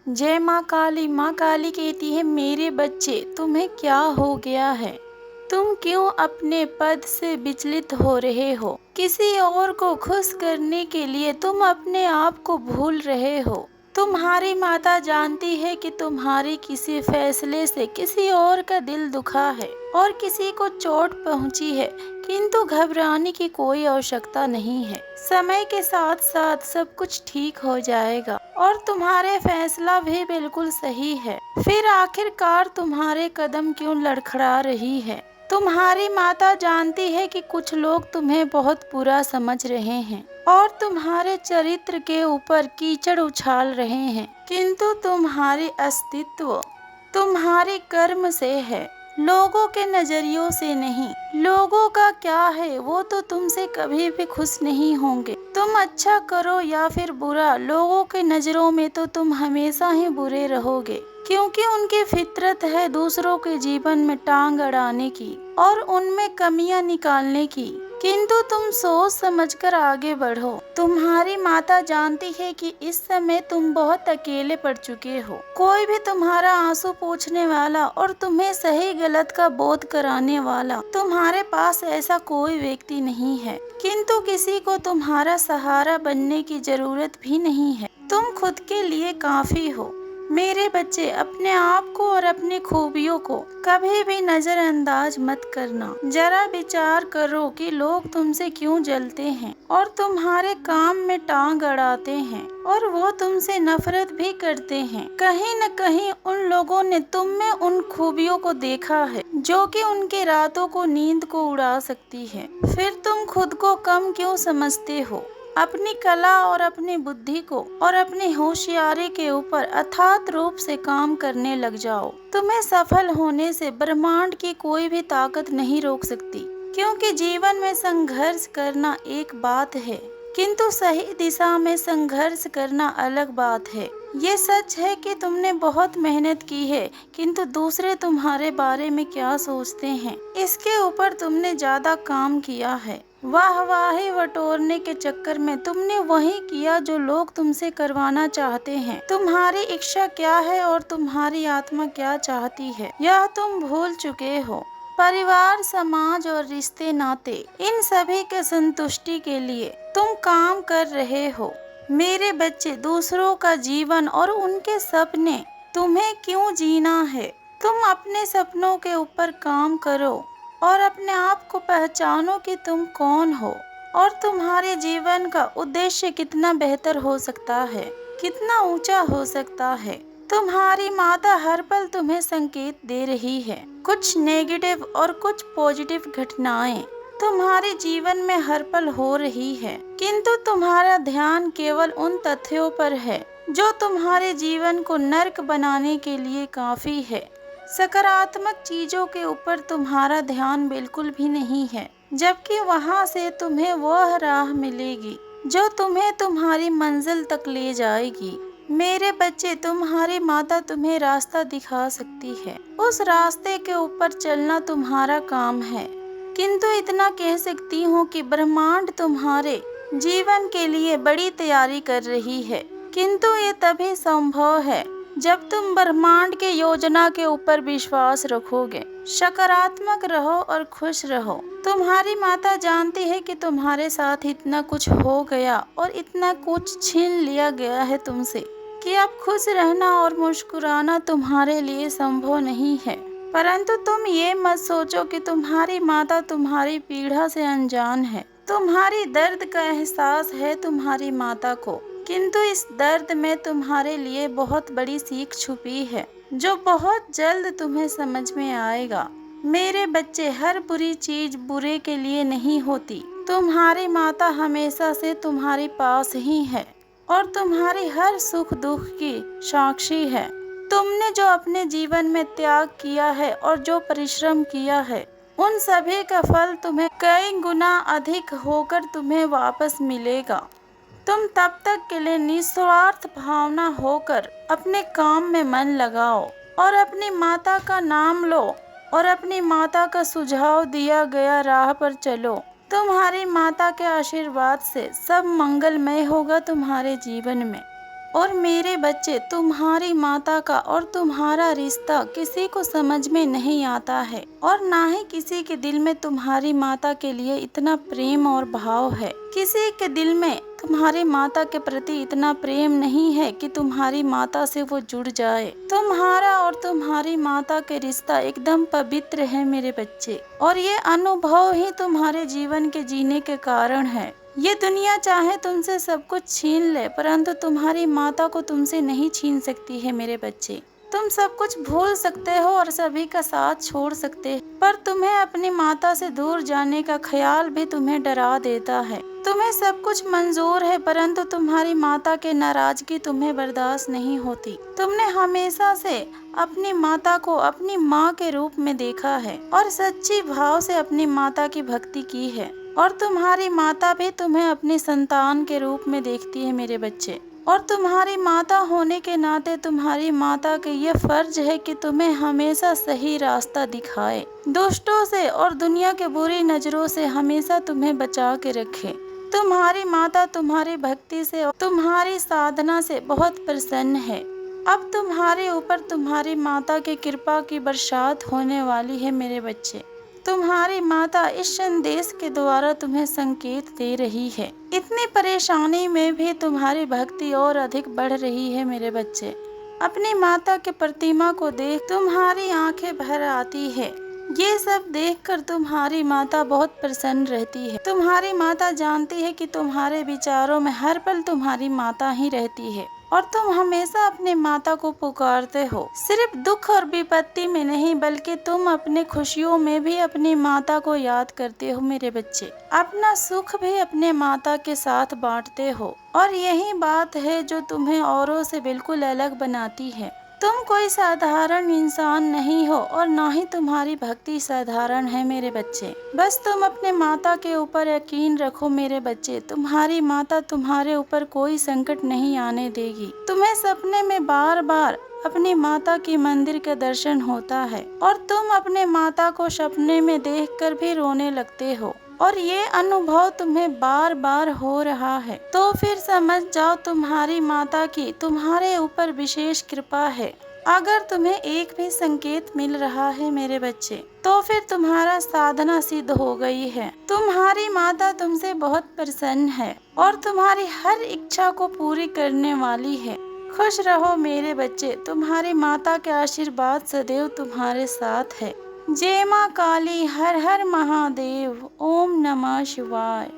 जय माँ काली। माँ काली कहती है, मेरे बच्चे तुम्हें क्या हो गया है? तुम क्यों अपने पद से विचलित हो रहे हो? किसी और को खुश करने के लिए तुम अपने आप को भूल रहे हो। तुम्हारी माता जानती है कि तुम्हारी किसी फैसले से किसी और का दिल दुखा है और किसी को चोट पहुंची है, किंतु घबराने की कोई आवश्यकता नहीं है। समय के साथ साथ सब कुछ ठीक हो जाएगा और तुम्हारे फैसला भी बिल्कुल सही है। फिर आखिरकार तुम्हारे कदम क्यों लड़खड़ा रही है? तुम्हारी माता जानती है कि कुछ लोग तुम्हें बहुत बुरा समझ रहे हैं और तुम्हारे चरित्र के ऊपर कीचड़ उछाल रहे हैं, किंतु तुम्हारी अस्तित्व तुम्हारे कर्म से है, लोगों के नजरियों से नहीं। लोगों का क्या है, वो तो तुमसे कभी भी खुश नहीं होंगे। तुम अच्छा करो या फिर बुरा, लोगों के नजरों में तो तुम हमेशा ही बुरे रहोगे, क्योंकि उनकी फितरत है दूसरों के जीवन में टांग अड़ाने की और उनमें कमियां निकालने की। किंतु तुम सोच समझकर आगे बढ़ो। तुम्हारी माता जानती है कि इस समय तुम बहुत अकेले पड़ चुके हो। कोई भी तुम्हारा आंसू पोंछने वाला और तुम्हें सही गलत का बोध कराने वाला तुम्हारे पास ऐसा कोई व्यक्ति नहीं है। किंतु किसी को तुम्हारा सहारा बनने की जरूरत भी नहीं है। तुम खुद के लिए काफी हो। मेरे बच्चे, अपने आप को और अपनी खूबियों को कभी भी नजरअंदाज मत करना। जरा विचार करो कि लोग तुमसे क्यों जलते हैं और तुम्हारे काम में टांग अड़ाते हैं और वो तुमसे नफरत भी करते हैं। कहीं न कहीं उन लोगों ने तुम में उन खूबियों को देखा है जो कि उनके रातों को नींद को उड़ा सकती है। फिर तुम खुद को कम क्यों समझते हो? अपनी कला और अपनी बुद्धि को और अपनी होशियारी के ऊपर अथात रूप से काम करने लग जाओ। तुम्हें सफल होने से ब्रह्मांड की कोई भी ताकत नहीं रोक सकती, क्योंकि जीवन में संघर्ष करना एक बात है, किंतु सही दिशा में संघर्ष करना अलग बात है। ये सच है कि तुमने बहुत मेहनत की है, किंतु दूसरे तुम्हारे बारे में क्या सोचते हैं, इसके ऊपर तुमने ज्यादा काम किया है। वाहवाही बटोरने के चक्कर में तुमने वही किया जो लोग तुमसे करवाना चाहते हैं। तुम्हारी इच्छा क्या है और तुम्हारी आत्मा क्या चाहती है, यह तुम भूल चुके हो। परिवार, समाज और रिश्ते नाते, इन सभी के संतुष्टि के लिए तुम काम कर रहे हो। मेरे बच्चे, दूसरों का जीवन और उनके सपने तुम्हें क्यों जीना है? तुम अपने सपनों के ऊपर काम करो और अपने आप को पहचानो कि तुम कौन हो और तुम्हारे जीवन का उद्देश्य कितना बेहतर हो सकता है, कितना ऊंचा हो सकता है। तुम्हारी माता हर पल तुम्हें संकेत दे रही है। कुछ नेगेटिव और कुछ पॉजिटिव घटनाएं तुम्हारे जीवन में हर पल हो रही है, किंतु तुम्हारा ध्यान केवल उन तथ्यों पर है जो तुम्हारे जीवन को नर्क बनाने के लिए काफी है। सकारात्मक चीजों के ऊपर तुम्हारा ध्यान बिल्कुल भी नहीं है, जबकि वहां से तुम्हें वह राह मिलेगी जो तुम्हें तुम्हारी मंजिल तक ले जाएगी। मेरे बच्चे, तुम्हारी माता तुम्हें रास्ता दिखा सकती है। उस रास्ते के ऊपर चलना तुम्हारा काम है, किंतु इतना कह सकती हूँ कि ब्रह्मांड तुम्हारे जीवन के लिए बड़ी तैयारी कर रही है, किंतु ये तभी संभव है जब तुम ब्रह्मांड के योजना के ऊपर विश्वास रखोगे। सकारात्मक रहो और खुश रहो। तुम्हारी माता जानती है कि तुम्हारे साथ इतना कुछ हो गया और इतना कुछ छीन लिया गया है तुमसे कि अब खुश रहना और मुस्कुराना तुम्हारे लिए संभव नहीं है। परंतु तुम ये मत सोचो कि तुम्हारी माता तुम्हारी पीड़ा से अनजान है। तुम्हारी दर्द का एहसास है तुम्हारी माता को, किंतु इस दर्द में तुम्हारे लिए बहुत बड़ी सीख छुपी है जो बहुत जल्द तुम्हें समझ में आएगा। मेरे बच्चे, हर बुरी चीज बुरे के लिए नहीं होती। तुम्हारी माता हमेशा से तुम्हारे पास ही है और तुम्हारी हर सुख दुख की साक्षी है। तुमने जो अपने जीवन में त्याग किया है और जो परिश्रम किया है, उन सभी का फल तुम्हें कई गुना अधिक होकर तुम्हें वापस मिलेगा। तुम तब तक के लिए निस्वार्थ भावना होकर अपने काम में मन लगाओ और अपनी माता का नाम लो और अपनी माता का सुझाव दिया गया राह पर चलो। तुम्हारी माता के आशीर्वाद से सब मंगलमय होगा तुम्हारे जीवन में। और मेरे बच्चे, तुम्हारी माता का और तुम्हारा रिश्ता किसी को समझ में नहीं आता है और ना ही किसी के दिल में तुम्हारी माता के लिए इतना प्रेम और भाव है। किसी के दिल में तुम्हारी माता के प्रति इतना प्रेम नहीं है कि तुम्हारी माता से वो जुड़ जाए। तुम्हारा और तुम्हारी माता के रिश्ता एकदम पवित्र है मेरे बच्चे, और ये अनुभव ही तुम्हारे जीवन के जीने के कारण है। ये दुनिया चाहे तुमसे सब कुछ छीन ले, परंतु तुम्हारी माता को तुमसे नहीं छीन सकती है मेरे बच्चे। तुम सब कुछ भूल सकते हो और सभी का साथ छोड़ सकते हो, पर तुम्हें अपनी माता से दूर जाने का ख्याल भी तुम्हें डरा देता है। तुम्हें सब कुछ मंजूर है, परंतु तुम्हारी माता के नाराजगी तुम्हें बर्दाश्त नहीं होती। तुमने हमेशा से अपनी माता को अपनी माँ के रूप में देखा है और सच्ची भाव से अपनी माता की भक्ति की है, और तुम्हारी माता भी तुम्हें अपनी संतान के रूप में देखती है मेरे बच्चे। और तुम्हारी माता होने के नाते तुम्हारी माता के ये फर्ज है कि तुम्हें हमेशा सही रास्ता दिखाए, दुष्टों से और दुनिया के बुरी नजरों से हमेशा तुम्हें बचा के रखे। तुम्हारी माता तुम्हारी भक्ति से और तुम्हारी साधना से बहुत प्रसन्न है। अब तुम्हारे ऊपर तुम्हारी माता की कृपा की बरसात होने वाली है मेरे बच्चे। तुम्हारी माता इस संदेश के द्वारा तुम्हें संकेत दे रही है। इतनी परेशानी में भी तुम्हारी भक्ति और अधिक बढ़ रही है मेरे बच्चे। अपनी माता के प्रतिमा को देख तुम्हारी आंखें भर आती है। ये सब देखकर तुम्हारी माता बहुत प्रसन्न रहती है। तुम्हारी माता जानती है कि तुम्हारे विचारों में हर पल तुम्हारी माता ही रहती है, और तुम हमेशा अपने माता को पुकारते हो। सिर्फ दुख और विपत्ति में नहीं, बल्कि तुम अपने खुशियों में भी अपनी माता को याद करते हो मेरे बच्चे। अपना सुख भी अपने माता के साथ बांटते हो, और यही बात है जो तुम्हें औरों से बिल्कुल अलग बनाती है। तुम कोई साधारण इंसान नहीं हो और ना ही तुम्हारी भक्ति साधारण है मेरे बच्चे। बस तुम अपने माता के ऊपर यकीन रखो मेरे बच्चे। तुम्हारी माता तुम्हारे ऊपर कोई संकट नहीं आने देगी। तुम्हें सपने में बार बार अपनी माता की मंदिर के दर्शन होता है, और तुम अपने माता को सपने में देखकर भी रोने लगते हो, और ये अनुभव तुम्हें बार बार हो रहा है। तो फिर समझ जाओ तुम्हारी माता की तुम्हारे ऊपर विशेष कृपा है। अगर तुम्हें एक भी संकेत मिल रहा है मेरे बच्चे, तो फिर तुम्हारा साधना सिद्ध हो गई है। तुम्हारी माता तुमसे बहुत प्रसन्न है और तुम्हारी हर इच्छा को पूरी करने वाली है। खुश रहो मेरे बच्चे, तुम्हारी माता के आशीर्वाद सदैव तुम्हारे साथ है। जय माँ काली, हर हर महादेव, ओम नमः शिवाय।